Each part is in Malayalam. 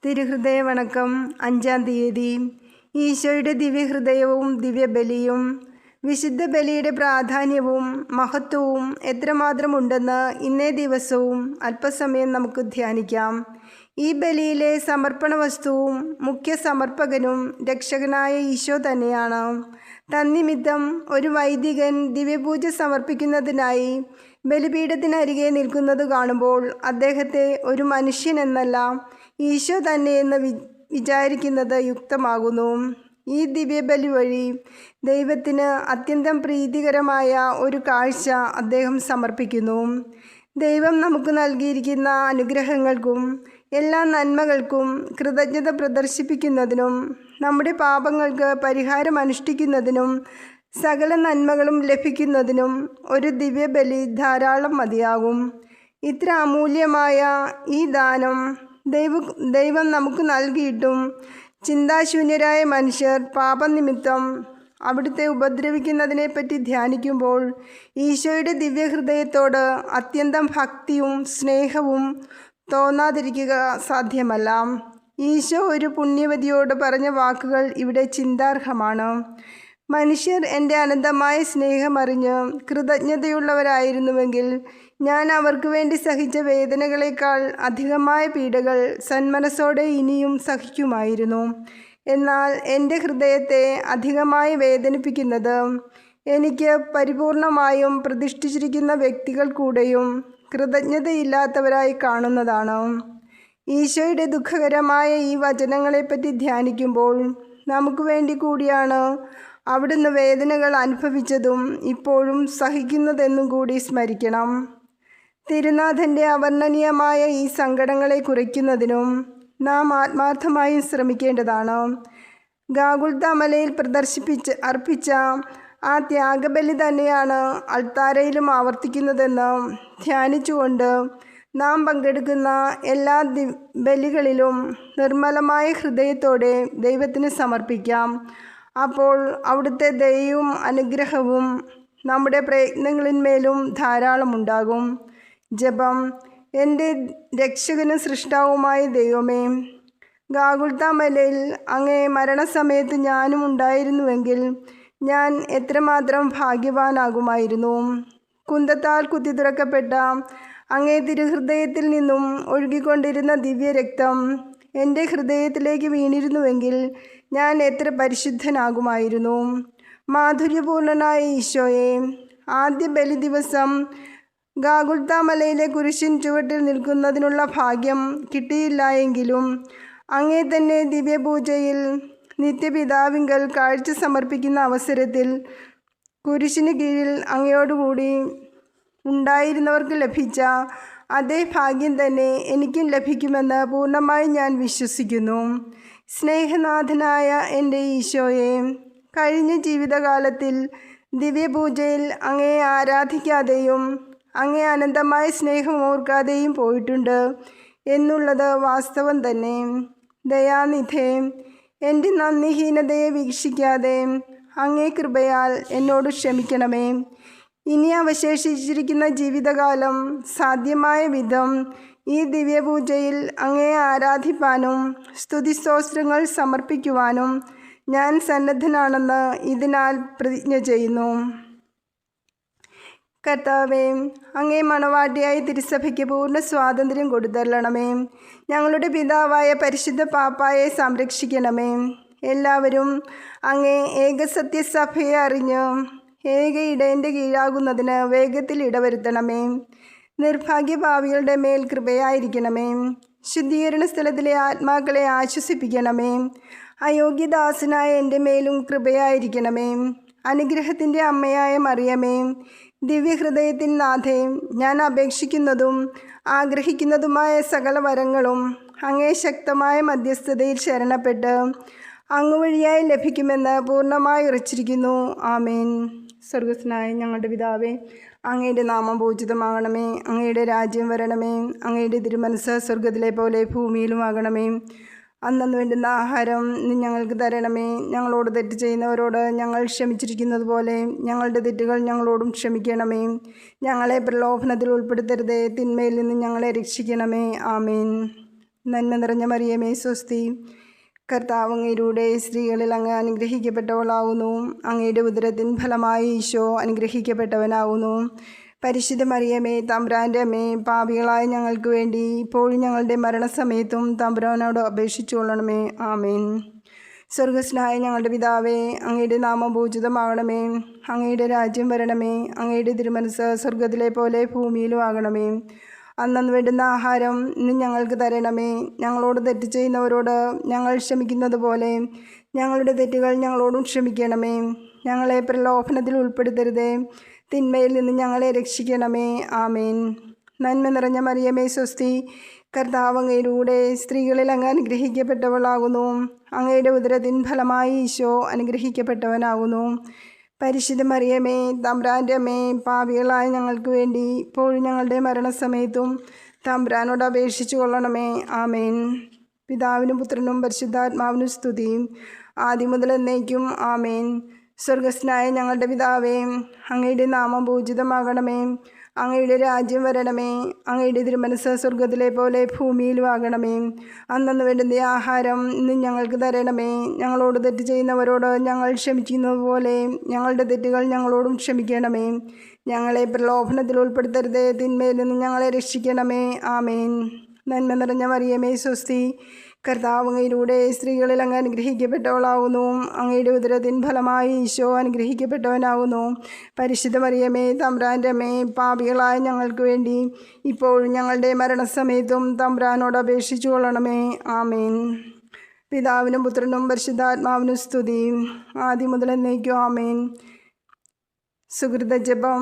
തിരുഹൃദയ വണക്കം 5-ാം തീയതി. ഈശോയുടെ ദിവ്യഹൃദയവും ദിവ്യബലിയും. വിശുദ്ധ ബലിയുടെ പ്രാധാന്യവും മഹത്വവും എത്രമാത്രമുണ്ടെന്ന് ഇന്നേ ദിവസവും അല്പസമയം നമുക്ക് ധ്യാനിക്കാം. ഈ ബലിയിലെ സമർപ്പണ വസ്തുവും മുഖ്യ സമർപ്പകനും രക്ഷകനായ ഈശോ തന്നെയാണ്. തന്നിമിത്തം ഒരു വൈദികൻ ദിവ്യപൂജ സമർപ്പിക്കുന്നതിനായി ബലിപീഠത്തിനരികെ നിൽക്കുന്നത് കാണുമ്പോൾ അദ്ദേഹത്തെ ഒരു മനുഷ്യൻ എന്നല്ല ഈശോ തന്നെയെന്ന് വിചാരിക്കുന്നത് യുക്തമാകുന്നു. ഈ ദിവ്യബലി വഴി ദൈവത്തിന് അത്യന്തം പ്രീതികരമായ ഒരു കാഴ്ച അദ്ദേഹം സമർപ്പിക്കുന്നു. ദൈവം നമുക്ക് നൽകിയിരിക്കുന്ന അനുഗ്രഹങ്ങൾക്കും എല്ലാ നന്മകൾക്കും കൃതജ്ഞത പ്രദർശിപ്പിക്കുന്നതിനും നമ്മുടെ പാപങ്ങൾക്ക് പരിഹാരം അനുഷ്ഠിക്കുന്നതിനും സകല നന്മകളും ലഭിക്കുന്നതിനും ഒരു ദിവ്യബലി ധാരാളം മതിയാകും. ഇത്ര അമൂല്യമായ ഈ ദാനം ദൈവം നമുക്ക് നൽകിയിട്ടും ചിന്താശൂന്യരായ മനുഷ്യർ പാപനിമിത്തം അവിടുത്തെ ഉപദ്രവിക്കുന്നതിനെപ്പറ്റി ധ്യാനിക്കുമ്പോൾ ഈശോയുടെ ദിവ്യഹൃദയത്തോട് അത്യന്തം ഭക്തിയും സ്നേഹവും തോന്നാതിരിക്കുക സാധ്യമല്ല. ഈശോ ഒരു പുണ്യവതിയോട് പറഞ്ഞ വാക്കുകൾ ഇവിടെ ചിന്താർഹമാണ്. മനുഷ്യർ എൻ്റെ അനന്തമായ സ്നേഹമറിഞ്ഞ് കൃതജ്ഞതയുള്ളവരായിരുന്നുവെങ്കിൽ ഞാൻ അവർക്ക് വേണ്ടി സഹിച്ച വേദനകളേക്കാൾ അധികമായ പീഡകൾ സന്മനസ്സോടെ ഇനിയും സഹിക്കുമായിരുന്നു. എന്നാൽ എൻ്റെ ഹൃദയത്തെ അധികമായി വേദനിപ്പിക്കുന്നത് എനിക്ക് പരിപൂർണമായും പ്രതിഷ്ഠിച്ചിരിക്കുന്ന വ്യക്തികൾ കൂടെയും കൃതജ്ഞതയില്ലാത്തവരായി കാണുന്നതാണ്. ഈശോയുടെ ദുഃഖകരമായ ഈ വചനങ്ങളെപ്പറ്റി ധ്യാനിക്കുമ്പോൾ നമുക്ക് വേണ്ടി കൂടിയാണ് അവിടുന്ന് വേദനകൾ അനുഭവിച്ചതും ഇപ്പോഴും സഹിക്കുന്നതെന്നും കൂടി സ്മരിക്കണം. തിരുനാഥൻ്റെ അവർണ്ണനീയമായ ഈ സങ്കടങ്ങളെ കുറയ്ക്കുന്നതിനും നാം ആത്മാർത്ഥമായും ശ്രമിക്കേണ്ടതാണ്. ഗാഗുൽത്ത മലയിൽ അർപ്പിച്ച ആ ത്യാഗബലി തന്നെയാണ് അൾത്താരയിലും ആവർത്തിക്കുന്നതെന്ന് ധ്യാനിച്ചുകൊണ്ട് നാം പങ്കെടുക്കുന്ന എല്ലാ ബലികളിലും നിർമ്മലമായ ഹൃദയത്തോടെ ദൈവത്തിന് സമർപ്പിക്കാം. അപ്പോൾ അവിടുത്തെ ദയയും അനുഗ്രഹവും നമ്മുടെ പ്രയത്നങ്ങളിന്മേലും ധാരാളമുണ്ടാകും. ജപം. എൻ്റെ രക്ഷകനും സൃഷ്ടാവുമായ ദൈവമേ, ഗാഗുൽത്ത മലയിൽ അങ്ങേ മരണസമയത്ത് ഞാനും ഉണ്ടായിരുന്നുവെങ്കിൽ ഞാൻ എത്രമാത്രം ഭാഗ്യവാനാകുമായിരുന്നു. കുന്തത്താൽ കുത്തി തുറക്കപ്പെട്ട അങ്ങേ തിരുഹൃദയത്തിൽ നിന്നും ഒഴുകിക്കൊണ്ടിരുന്ന ദിവ്യരക്തം എൻ്റെ ഹൃദയത്തിലേക്ക് വീണിരുന്നുവെങ്കിൽ ഞാൻ എത്ര പരിശുദ്ധനാകുമായിരുന്നു. മാധുര്യപൂർണനായ ഈശോയെ, ആദ്യ ബലി ദിവസം ഗാഗുൽത്ത മലയിലെ കുരിശിൻ ചുവട്ടിൽ നിൽക്കുന്നതിനുള്ള ഭാഗ്യം കിട്ടിയില്ല എങ്കിലും അങ്ങേ തന്നെ ദിവ്യപൂജയിൽ നിത്യപിതാവിങ്കൽ കാഴ്ച സമർപ്പിക്കുന്ന അവസരത്തിൽ കുരിശിന് കീഴിൽ അങ്ങയോടുകൂടി ഉണ്ടായിരുന്നവർക്ക് ലഭിച്ച അതേ ഭാഗ്യം തന്നെ എനിക്കും ലഭിക്കുമെന്ന് പൂർണ്ണമായി ഞാൻ വിശ്വസിക്കുന്നു. സ്നേഹനാഥനായ എൻ്റെ ഈശോയെ, കഴിഞ്ഞ ജീവിതകാലത്തിൽ ദിവ്യപൂജയിൽ അങ്ങയെ ആരാധിക്കാതെയും അങ്ങേ അനന്തമായ സ്നേഹം ഓർക്കാതെയും പോയിട്ടുണ്ട് എന്നുള്ളത് വാസ്തവം തന്നെ. ദയാനിധേ, എൻ്റെ നന്ദിഹീനതയെ വീക്ഷിക്കാതെ അങ്ങേ കൃപയാൽ എന്നോട് ക്ഷമിക്കണമേ. ഇനി അവശേഷിച്ചിരിക്കുന്ന ജീവിതകാലം സാധ്യമായ വിധം ഈ ദിവ്യപൂജയിൽ അങ്ങയെ ആരാധിപ്പാനും സ്തുതിസ്തോത്രങ്ങൾ സമർപ്പിക്കുവാനും ഞാൻ സന്നദ്ധനാണെന്ന് ഇതിനാൽ പ്രതിജ്ഞ ചെയ്യുന്നു. കർത്താവേ, അങ്ങേ മണവാട്ടിയായി തിരുസഭയ്ക്ക് പൂർണ്ണ സ്വാതന്ത്ര്യം കൊടുത്തരണമേ. ഞങ്ങളുടെ പിതാവായ പരിശുദ്ധ പാപ്പായെ സംരക്ഷിക്കണമേ. എല്ലാവരും അങ്ങേ ഏകസത്യസഭയെ അറിഞ്ഞ് ഏക ഇടയൻ്റെ കീഴാകുന്നതിന് വേഗത്തിൽ ഇടവരുത്തണമേ. നിർഭാഗ്യഭാവികളുടെ മേൽ കൃപയായിരിക്കണമേ. ശുദ്ധീകരണ സ്ഥലത്തിലെ ആത്മാക്കളെ ആശ്വസിപ്പിക്കണമേ. അയോഗ്യദാസനായ എൻ്റെ മേലും കൃപയായിരിക്കണമേ. അനുഗ്രഹത്തിൻ്റെ അമ്മയായ മറിയമേ, ദിവ്യഹൃദയത്തിൻ നാഥേ, ഞാൻ അപേക്ഷിക്കുന്നതും ആഗ്രഹിക്കുന്നതുമായ സകല വരങ്ങളും അങ്ങേ ശക്തമായ മധ്യസ്ഥതയിൽ ശരണപ്പെട്ട് അങ്ങ് വഴിയായി ലഭിക്കുമെന്ന് പൂർണ്ണമായി ഉറച്ചിരിക്കുന്നു. ആമേൻ. സ്വർഗസ്നായ ഞങ്ങളുടെ പിതാവേ, അങ്ങയുടെ നാമം പൂജിതമാകണമേ. അങ്ങയുടെ രാജ്യം വരണമേ. അങ്ങയുടെ തിരുമനസ്സ് സ്വർഗത്തിലെ പോലെ ഭൂമിയിലുമാകണമേ. അന്നു വേണ്ടുന്ന ആഹാരം ഞങ്ങൾക്ക് തരണമേ. ഞങ്ങളോട് തെറ്റ് ചെയ്യുന്നവരോട് ഞങ്ങൾ ക്ഷമിച്ചിരിക്കുന്നത് പോലെ ഞങ്ങളുടെ തെറ്റുകൾ ഞങ്ങളോടും ക്ഷമിക്കണമേ. ഞങ്ങളെ പ്രലോഭനത്തിൽ ഉൾപ്പെടുത്തരുതേ. തിന്മയിൽ നിന്ന് ഞങ്ങളെ രക്ഷിക്കണമേ. ആമേൻ. നന്മ നിറഞ്ഞ മറിയമേ സ്വസ്തി, കർത്താവ് അങ്ങയിലൂടെ സ്ത്രീകളിൽ അങ്ങ് അനുഗ്രഹിക്കപ്പെട്ടവളാകുന്നു. അങ്ങയുടെ ഉദരത്തിൻ ഫലമായി ഈശോ അനുഗ്രഹിക്കപ്പെട്ടവനാകുന്നു. പരിശുദ്ധ മറിയമേ, തമ്പുരാൻ്റെ അമ്മേ, പാപികളായ ഞങ്ങൾക്ക് വേണ്ടി ഇപ്പോഴും ഞങ്ങളുടെ മരണസമയത്തും തമ്പുരാനോട് അപേക്ഷിച്ചു കൊള്ളണമേ. ആമേൻ. സ്വർഗസ്നായ ഞങ്ങളുടെ പിതാവേ, അങ്ങയുടെ നാമം പൂജിതമാകണമേ. അങ്ങയുടെ രാജ്യം വരണമേ. അങ്ങയുടെ തിരുമനസ് സ്വർഗത്തിലെ പോലെ ഭൂമിയിലും ആകണമേ. അന്നു വേണ്ടുന്ന ആഹാരം ഇന്ന് ഞങ്ങൾക്ക് തരണമേ. ഞങ്ങളോട് തെറ്റ് ചെയ്യുന്നവരോട് ഞങ്ങൾ ക്ഷമിക്കുന്നത് പോലെ ഞങ്ങളുടെ തെറ്റുകൾ ഞങ്ങളോടും ക്ഷമിക്കണമേ. ഞങ്ങളെ പ്രലോഭനത്തിൽ ഉൾപ്പെടുത്തരുതേ, തിന്മയിൽ നിന്ന് ഞങ്ങളെ രക്ഷിക്കണമേ. ആമേൻ. നന്മ നിറഞ്ഞ മറിയമേ സ്വസ്തി, കർത്താവ് അങ്ങയിലൂടെ സ്ത്രീകളിൽ അങ്ങ് അനുഗ്രഹിക്കപ്പെട്ടവളാകുന്നു. അങ്ങയുടെ ഉദരത്തിൻ ഫലമായി ഈശോ അനുഗ്രഹിക്കപ്പെട്ടവനാകുന്നു. പരിശുദ്ധ മറിയമേ, തമ്പുരാൻ്റെ അമ്മേ, പാപികളായ ഞങ്ങൾക്ക് വേണ്ടി ഇപ്പോഴും ഞങ്ങളുടെ മരണസമയത്തും തമ്പുരാനോട് അപേക്ഷിച്ചു കൊള്ളണമേ. ആമേൻ. പിതാവിനും പുത്രനും പരിശുദ്ധാത്മാവിനും സ്തുതി, ആദ്യം മുതൽ എന്നേക്കും. ആമേൻ. സ്വർഗസ്നായ ഞങ്ങളുടെ പിതാവേ, അങ്ങയുടെ നാമം പൂജിതമാകണമേ. അങ്ങയുടെ രാജ്യം വരണമേ. അങ്ങയുടെ തിരുമനസ് സ്വർഗത്തിലെ പോലെ ഭൂമിയിലും ആകണമേ. അന്നു വേണ്ടുന്ന ആഹാരം ഇന്ന് ഞങ്ങൾക്ക് തരണമേ. ഞങ്ങളോട് തെറ്റ് ചെയ്യുന്നവരോട് ഞങ്ങൾ ക്ഷമിക്കുന്നത് പോലെ ഞങ്ങളുടെ തെറ്റുകൾ ഞങ്ങളോടും ക്ഷമിക്കണമേ. ഞങ്ങളെ പ്രലോഭനത്തിൽ ഉൾപ്പെടുത്തരുതേ, തിന്മയിൽ നിന്ന് ഞങ്ങളെ രക്ഷിക്കണമേ. ആമേൻ. നന്മ നിറഞ്ഞ മറിയമേ സ്വസ്തി, കർത്താവ് അങ്ങയിലൂടെ സ്ത്രീകളിൽ അങ്ങ് അനുഗ്രഹിക്കപ്പെട്ടവളാകുന്നു. അങ്ങയുടെ ഉദരത്തിൻ ഫലമായി ഈശോ അനുഗ്രഹിക്കപ്പെട്ടവനാകുന്നു. പരിശുദ്ധ മറിയമേ, തമ്പുരാൻ്റെ അമ്മേ, പാപികളായ ഞങ്ങൾക്ക് വേണ്ടി ഇപ്പോഴും ഞങ്ങളുടെ മരണസമയത്തും തമ്പുരാനോട് അപേക്ഷിച്ചു കൊള്ളണമേ. ആമേൻ. പിതാവിനും പുത്രനും പരിശുദ്ധാത്മാവിനും സ്തുതി, ആദ്യം മുതൽ എന്നേക്കും. ആമേൻ. സുഹൃത ജപം.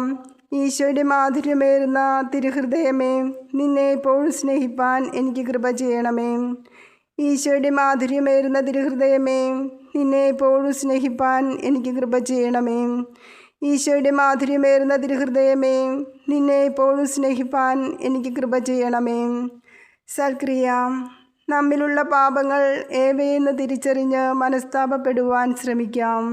ഈശോയുടെ മാധുര്യമേറുന്ന തിരുഹൃദയമേ, നിന്നെ എപ്പോഴും സ്നേഹിപ്പാൻ എനിക്ക് കൃപ ചെയ്യണമേ. ഈശോയുടെ മാധുര്യമേറുന്ന തിരുഹൃദയമേ, നിന്നെ എപ്പോഴും സ്നേഹിപ്പാൻ എനിക്ക് കൃപ ചെയ്യണമേ. ഈശോയുടെ മാധുര്യമേറുന്ന തിരുഹൃദയമേ, നിന്നെ എപ്പോഴും സ്നേഹിപ്പാൻ എനിക്ക് കൃപ ചെയ്യണമേ. സൽക്രിയ. നമ്മിലുള്ള പാപങ്ങൾ ഏവയെന്ന് തിരിച്ചറിഞ്ഞ് മനസ്താപപ്പെടുവാൻ ശ്രമിക്കാം.